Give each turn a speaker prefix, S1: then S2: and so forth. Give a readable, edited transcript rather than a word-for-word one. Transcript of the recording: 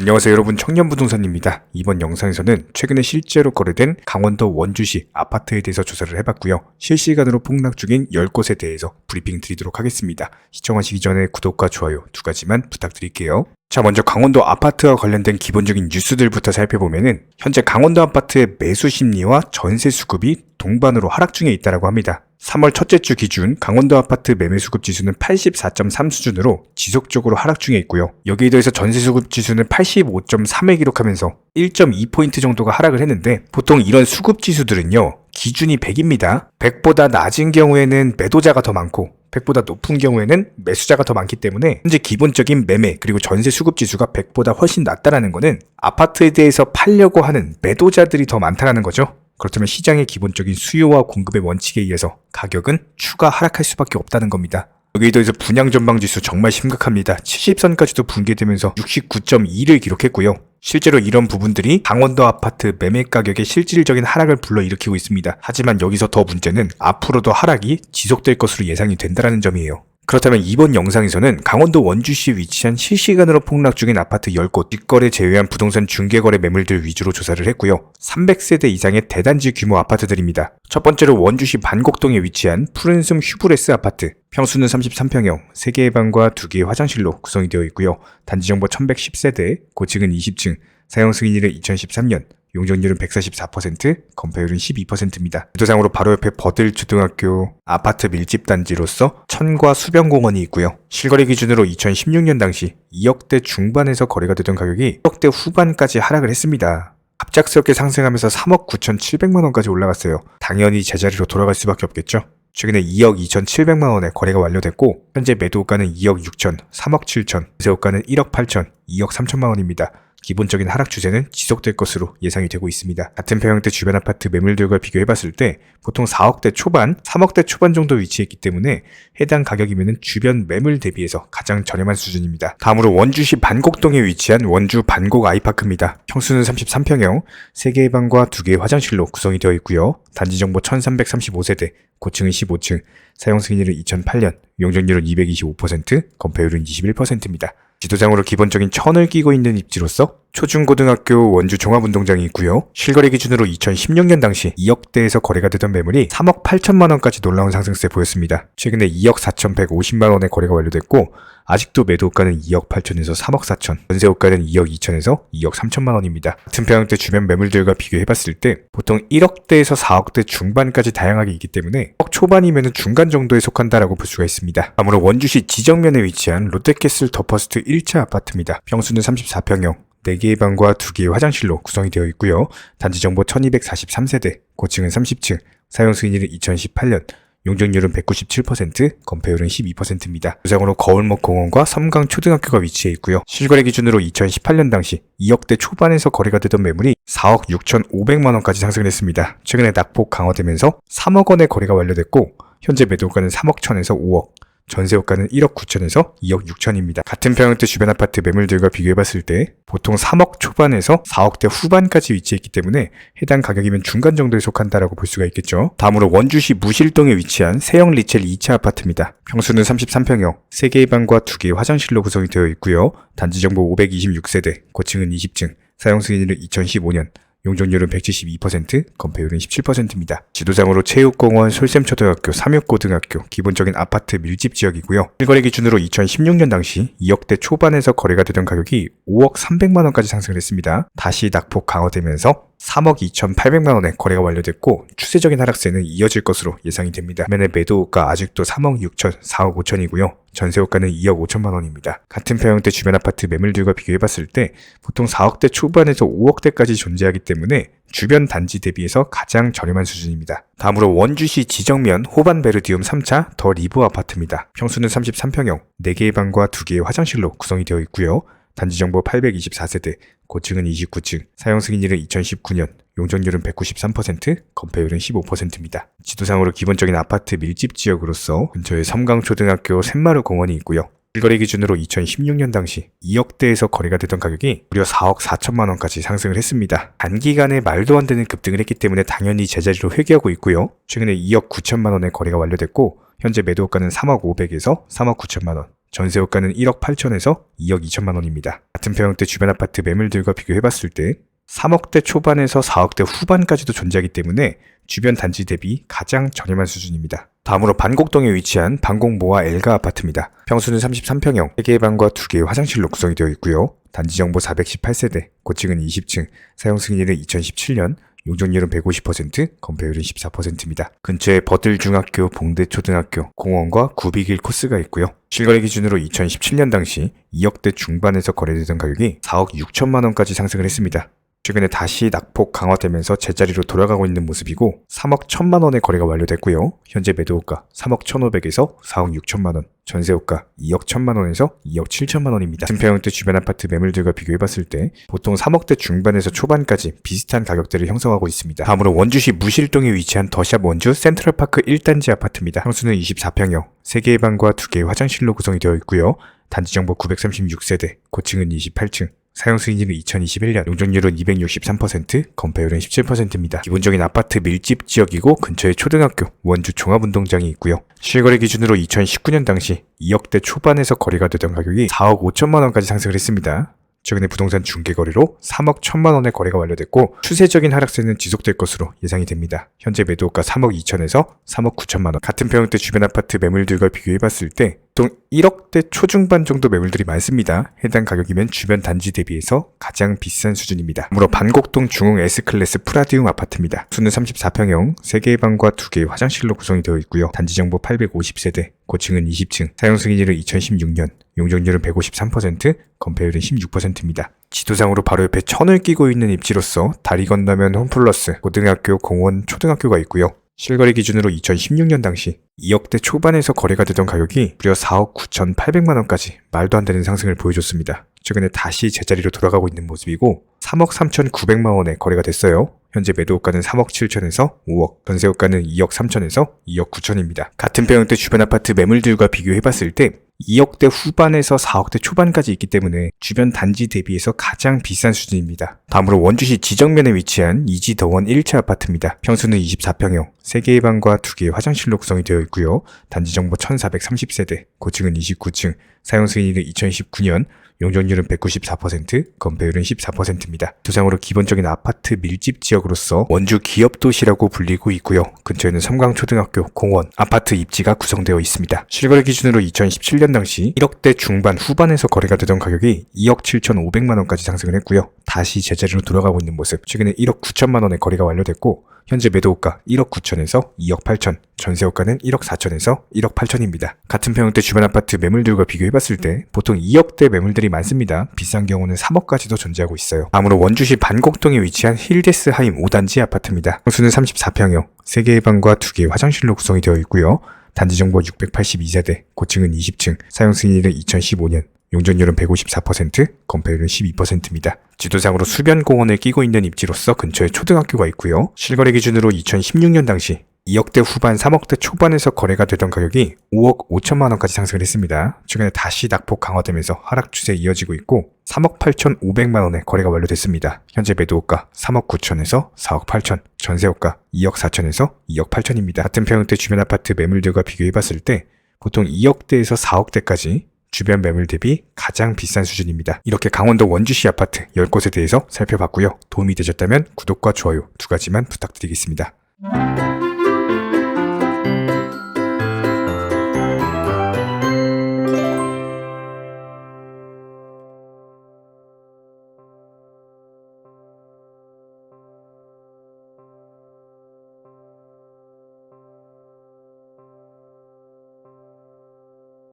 S1: 안녕하세요 여러분, 청년부동산입니다. 이번 영상에서는 최근에 실제로 거래된 강원도 원주시 아파트에 대해서 조사를 해봤고요. 실시간으로 폭락 중인 10곳에 대해서 브리핑 드리도록 하겠습니다. 시청하시기 전에 구독과 좋아요 두 가지만 부탁드릴게요. 자, 먼저 강원도 아파트와 관련된 기본적인 뉴스들부터 살펴보면은 현재 강원도 아파트의 매수 심리와 전세 수급이 동반으로 하락 중에 있다고 합니다. 3월 첫째 주 기준 강원도 아파트 매매 수급 지수는 84.3 수준으로 지속적으로 하락 중에 있고요. 여기에 더해서 전세 수급 지수는 85.3을 기록하면서 1.2포인트 정도가 하락을 했는데, 보통 이런 수급 지수들은요, 기준이 100입니다. 100보다 낮은 경우에는 매도자가 더 많고 100보다 높은 경우에는 매수자가 더 많기 때문에 현재 기본적인 매매 그리고 전세 수급 지수가 100보다 훨씬 낮다라는 거는 아파트에 대해서 팔려고 하는 매도자들이 더 많다라는 거죠. 그렇다면 시장의 기본적인 수요와 공급의 원칙에 의해서 가격은 추가 하락할 수밖에 없다는 겁니다. 여기에 더해서 분양 전망 지수 정말 심각합니다. 70선까지도 붕괴되면서 69.2를 기록했고요. 실제로 이런 부분들이 강원도 아파트 매매 가격의 실질적인 하락을 불러일으키고 있습니다. 하지만 여기서 더 문제는 앞으로도 하락이 지속될 것으로 예상이 된다는 점이에요. 그렇다면 이번 영상에서는 강원도 원주시에 위치한 실시간으로 폭락 중인 아파트 10곳, 직거래 제외한 부동산 중개거래 매물들 위주로 조사를 했고요. 300세대 이상의 대단지 규모 아파트들입니다. 첫 번째로 원주시 반곡동에 위치한 푸른숨 휴브레스 아파트. 평수는 33평형, 3개의 방과 2개의 화장실로 구성이 되어 있고요. 단지 정보 1110세대, 고층은 20층, 사용 승인일은 2013년, 용적률은 144%, 건폐율은 12%입니다. 지도상으로 바로 옆에 버들초등학교 아파트 밀집단지로서 천과 수변공원이 있고요. 실거래 기준으로 2016년 당시 2억대 중반에서 거래가 되던 가격이 1억대 후반까지 하락을 했습니다. 갑작스럽게 상승하면서 3억 9,700만 원까지 올라갔어요. 당연히 제자리로 돌아갈 수밖에 없겠죠. 최근에 2억 2,700만 원에 거래가 완료됐고, 현재 매도가는 2억 6천, 3억 7천, 세호가는 1억 8천, 2억 3천만 원입니다. 기본적인 하락 추세는 지속될 것으로 예상이 되고 있습니다. 같은 평형대 주변 아파트 매물들과 비교해봤을 때 보통 4억대 초반, 3억대 초반 정도 위치했기 때문에 해당 가격이면 주변 매물 대비해서 가장 저렴한 수준입니다. 다음으로 원주시 반곡동에 위치한 원주 반곡 아이파크입니다. 평수는 33평형, 3개의 방과 2개의 화장실로 구성이 되어 있고요. 단지 정보 1335세대, 고층은 15층, 사용 승인일은 2008년, 용적률은 225%, 건폐율은 21%입니다. 지도상으로 기본적인 천을 끼고 있는 입지로서 초중고등학교 원주 종합운동장이 있고요. 실거래 기준으로 2016년 당시 2억대에서 거래가 되던 매물이 3억 8천만 원까지 놀라운 상승세 보였습니다. 최근에 2억 4,150만 원에 거래가 완료됐고, 아직도 매도가는 2억 8천에서 3억 4천, 전세호가는 2억 2천에서 2억 3천만 원입니다. 같은 평형대 주변 매물들과 비교해봤을 때 보통 1억대에서 4억대 중반까지 다양하게 있기 때문에 1억 초반이면 중간 정도에 속한다라고 볼 수가 있습니다. 다음으로 원주시 지정면에 위치한 롯데캐슬 더퍼스트 1차 아파트입니다. 평수는 34평형, 4개의 방과 2개의 화장실로 구성이 되어 있고요. 단지 정보 1243세대, 고층은 30층, 사용 승인일은 2018년, 용적률은 197%, 건폐율은 12%입니다. 부상으로 거울목 공원과 섬강초등학교가 위치해 있고요. 실거래 기준으로 2018년 당시 2억대 초반에서 거래가 되던 매물이 4억 6,500만 원까지 상승을 했습니다. 최근에 낙폭 강화되면서 3억 원의 거래가 완료됐고, 현재 매도가는 3억 1천에서 5억, 전세호가는 1억 9천에서 2억 6천입니다. 같은 평형대 주변 아파트 매물들과 비교해봤을 때 보통 3억 초반에서 4억대 후반까지 위치했기 때문에 해당 가격이면 중간 정도에 속한다라고 볼 수가 있겠죠. 다음으로 원주시 무실동에 위치한 세형 리첼 2차 아파트입니다. 평수는 33평형, 3개의 방과 2개의 화장실로 구성이 되어 있고요. 단지 정보 526세대, 고층은 20층, 사용 승인일은 2015년, 용적률은 172%, 건폐율은 17%입니다. 지도상으로 체육공원, 솔샘초등학교, 삼육고등학교, 기본적인 아파트 밀집 지역이고요. 실거래 기준으로 2016년 당시 2억대 초반에서 거래가 되던 가격이 5억 300만 원까지 상승을 했습니다. 다시 낙폭 강화되면서 3억 2,800만 원에 거래가 완료됐고, 추세적인 하락세는 이어질 것으로 예상이 됩니다. 반면에 매도가 아직도 3억 6천, 4억 5천이고요. 전세호가는 2억 5천만 원입니다. 같은 평형대 주변 아파트 매물들과 비교해봤을 때 보통 4억대 초반에서 5억대까지 존재하기 때문에 주변 단지 대비해서 가장 저렴한 수준입니다. 다음으로 원주시 지정면 호반베르디움 3차 더 리브 아파트입니다. 평수는 33평형, 4개의 방과 2개의 화장실로 구성이 되어 있고요. 단지 정보 824세대, 고층은 29층, 사용 승인일은 2019년, 용적률은 193%, 건폐율은 15%입니다. 지도상으로 기본적인 아파트 밀집 지역으로서 근처에 섬강초등학교 샘마루 공원이 있고요. 실거래 기준으로 2016년 당시 2억대에서 거래가 되던 가격이 무려 4억 4천만 원까지 상승을 했습니다. 단기간에 말도 안 되는 급등을 했기 때문에 당연히 제자리로 회귀하고 있고요. 최근에 2억 9천만 원에 거래가 완료됐고, 현재 매도가는 3억 500에서 3억 9천만 원, 전세호가는 1억 8천에서 2억 2천만 원입니다. 같은 평형대 주변 아파트 매물들과 비교해봤을 때 3억대 초반에서 4억대 후반까지도 존재하기 때문에 주변 단지 대비 가장 저렴한 수준입니다. 다음으로 반곡동에 위치한 반곡모아 엘가 아파트입니다. 평수는 33평형, 3개의 방과 2개의 화장실로 구성이 되어 있고요. 단지 정보 418세대, 고층은 20층, 사용 승인일은 2017년, 용적률은 150%, 건폐율은 14%입니다. 근처에 버들중학교, 봉대초등학교, 공원과 구비길 코스가 있고요. 실거래 기준으로 2017년 당시 2억대 중반에서 거래되던 가격이 4억 6천만 원까지 상승을 했습니다. 최근에 다시 낙폭 강화되면서 제자리로 돌아가고 있는 모습이고 3억 1천만 원의 거래가 완료됐고요. 현재 매도호가 3억 1,500에서 4억 6천만 원, 전세호가 2억 1천만 원에서 2억 7천만 원입니다. 증평형대 주변 아파트 매물들과 비교해봤을 때 보통 3억대 중반에서 초반까지 비슷한 가격대를 형성하고 있습니다. 다음으로 원주시 무실동에 위치한 더샵 원주 센트럴파크 1단지 아파트입니다. 평수는 24평형, 3개의 방과 2개의 화장실로 구성이 되어 있고요. 단지 정보 936세대, 고층은 28층, 사용 승인일은 2021년, 용적률은 263%, 건폐율은 17%입니다. 기본적인 아파트 밀집 지역이고 근처에 초등학교, 원주 종합운동장이 있고요. 실거래 기준으로 2019년 당시 2억대 초반에서 거래가 되던 가격이 4억 5천만 원까지 상승을 했습니다. 최근에 부동산 중개거래로 3억 1천만 원의 거래가 완료됐고 추세적인 하락세는 지속될 것으로 예상이 됩니다. 현재 매도가 3억 2천에서 3억 9천만 원. 같은 평형대 주변 아파트 매물들과 비교해봤을 때 보통 1억대 초중반 정도 매물들이 많습니다. 해당 가격이면 주변 단지 대비해서 가장 비싼 수준입니다. 다음으로 반곡동 중흥 S클래스 프라디움 아파트입니다. 수는 34평형, 3개의 방과 2개의 화장실로 구성이 되어 있고요. 단지 정보 850세대, 고층은 20층, 사용 승인일은 2016년, 용적률은 153%, 건폐율은 16%입니다. 지도상으로 바로 옆에 천을 끼고 있는 입지로서 다리 건너면 홈플러스, 고등학교, 공원, 초등학교가 있고요. 실거래 기준으로 2016년 당시 2억대 초반에서 거래가 되던 가격이 무려 4억 9,800만 원까지 말도 안 되는 상승을 보여줬습니다. 최근에 다시 제자리로 돌아가고 있는 모습이고 3억 3,900만 원에 거래가 됐어요. 현재 매도호가는 3억 7천에서 5억, 전세호가는 2억 3천에서 2억 9천입니다. 같은 평형대 주변 아파트 매물들과 비교해봤을 때 2억대 후반에서 4억대 초반까지 있기 때문에 주변 단지 대비해서 가장 비싼 수준입니다. 다음으로 원주시 지정면에 위치한 이지더원 1차 아파트입니다. 평수는 24평형, 3개의 방과 2개의 화장실로 구성이 되어 있고요. 단지 정보 1430세대, 고층은 29층, 사용 승인일은 2019년, 용적률은 194%, 건폐율은 14%입니다. 도상으로 기본적인 아파트 밀집 지역으로서 원주 기업도시라고 불리고 있고요. 근처에는 섬광초등학교, 공원, 아파트 입지가 구성되어 있습니다. 실거래 기준으로 2017년 당시 1억대 중반 후반에서 거래가 되던 가격이 2억 7,500만 원까지 상승을 했고요. 다시 제자리로 돌아가고 있는 모습. 최근에 1억 9천만 원의 거래가 완료됐고 현재 매도호가 1억 9천에서 2억 8천, 전세호가는 1억 4천에서 1억 8천입니다. 같은 평형대 주변 아파트 매물들과 비교해봤을 때 보통 2억대 매물들이 많습니다. 비싼 경우는 3억까지도 존재하고 있어요. 다음으로 원주시 반곡동에 위치한 힐데스 하임 5단지 아파트입니다. 평수는 34평형, 3개의 방과 2개의 화장실로 구성이 되어 있고요. 단지 정보 682세대, 고층은 20층, 사용 승인일은 2015년, 용적률은 154%, 건폐율은 12%입니다. 지도상으로 수변 공원을 끼고 있는 입지로서 근처에 초등학교가 있고요. 실거래 기준으로 2016년 당시 2억대 후반 3억대 초반에서 거래가 되던 가격이 5억 5천만 원까지 상승을 했습니다. 최근에 다시 낙폭 강화되면서 하락 추세 이어지고 있고 3억 8,500만 원에 거래가 완료됐습니다. 현재 매도호가 3억 9천에서 4억 8천, 전세호가 2억 4천에서 2억 8천입니다. 같은 평형대 주변 아파트 매물들과 비교해봤을 때 보통 2억대에서 4억대까지 주변 매물 대비 가장 비싼 수준입니다. 이렇게 강원도 원주시 아파트 10곳에 대해서 살펴봤고요. 도움이 되셨다면 구독과 좋아요 2가지만 부탁드리겠습니다.